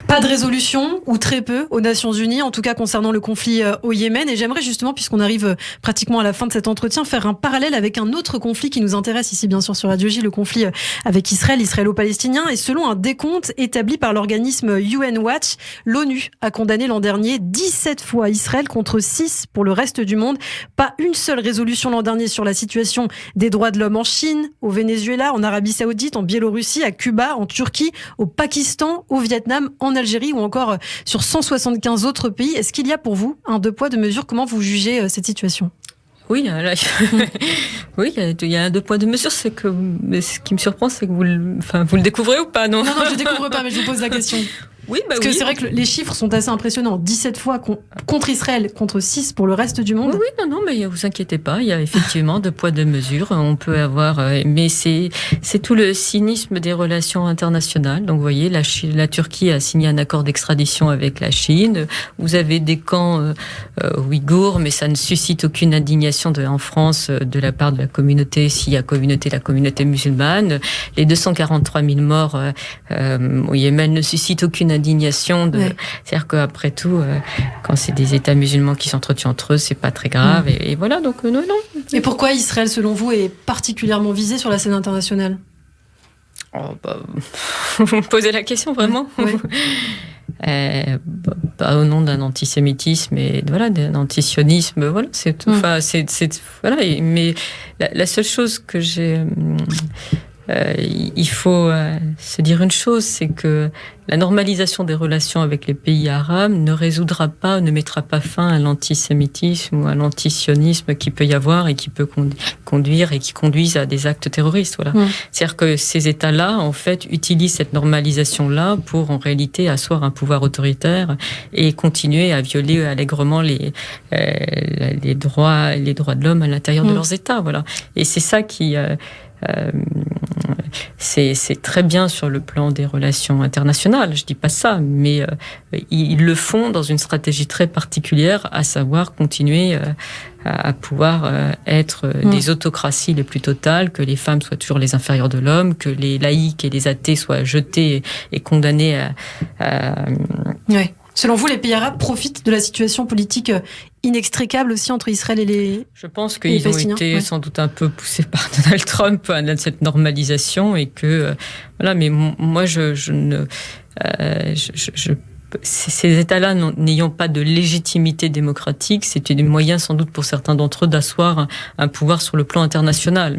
Pas de résolution, ou très peu, aux Nations Unies, en tout cas concernant le conflit au Yémen. Et j'aimerais justement, puisqu'on arrive pratiquement à la fin de cet entretien, faire un parallèle avec un autre conflit qui nous intéresse ici, bien sûr, sur Radio J, le conflit avec Israël, israélo-palestinien. Et selon un décompte établi par l'organisme UN Watch, l'ONU a condamné l'an dernier 17 fois Israël contre 6 pour le reste du monde. Pas une seule résolution l'an dernier sur la situation des droits de l'homme en Chine, au Venezuela, en Arabie Saoudite, en Biélorussie, à Cuba, en Turquie, au Pakistan, au Vietnam, en Algérie ou encore sur 175 autres pays. Est-ce qu'il y a pour vous un deux poids, deux mesures? Comment vous jugez cette situation? Oui, là, oui, il y a un deux poids deux mesures. C'est que, mais ce qui me surprend, c'est que vous le découvrez ou pas, non? Non, je ne découvre pas, mais je vous pose la question. Oui, parce que c'est vrai que les chiffres sont assez impressionnants. 17 fois contre Israël, contre 6 pour le reste du monde. Oui, non, mais vous inquiétez pas, il y a effectivement deux poids, deux mesures. On peut avoir, mais c'est tout le cynisme des relations internationales. Donc, vous voyez, la Turquie a signé un accord d'extradition avec la Chine. Vous avez des camps ouïghours, mais ça ne suscite aucune indignation en France de la part de la communauté, s'il y a la communauté musulmane. Les 243 000 morts au Yémen ne suscitent aucune indignation. C'est-à-dire qu'après tout, quand c'est des États musulmans qui s'entretuent entre eux, c'est pas très grave. Et voilà, donc non. Et pourquoi Israël, selon vous, est particulièrement visé sur la scène internationale? Vous me posez la question, vraiment? Oui. Au nom d'un antisémitisme et d'un antisionisme, voilà, c'est tout. Enfin, voilà. Mais la seule chose que j'ai, il faut se dire une chose, c'est que la normalisation des relations avec les pays arabes ne résoudra pas, ne mettra pas fin à l'antisémitisme ou à l'antisionisme qui peut y avoir et qui peut conduire et qui conduisent à des actes terroristes. Voilà. C'est-à-dire que ces États-là, en fait, utilisent cette normalisation-là pour, en réalité, asseoir un pouvoir autoritaire et continuer à violer allègrement les droits de l'homme à l'intérieur de leurs États. Voilà. Et c'est ça qui... c'est très bien sur le plan des relations internationales, je dis pas ça, mais ils le font dans une stratégie très particulière, à savoir continuer à pouvoir être des autocraties les plus totales, que les femmes soient toujours les inférieures de l'homme, que les laïcs et les athées soient jetés et condamnés à... Oui. Selon vous, les pays arabes profitent de la situation politique inextricable aussi entre Israël et les Je pense qu'ils ont été sans doute un peu poussés par Donald Trump à cette normalisation et que voilà. Mais moi, ces États-là n'ayant pas de légitimité démocratique, c'était des moyens sans doute pour certains d'entre eux d'asseoir un pouvoir sur le plan international.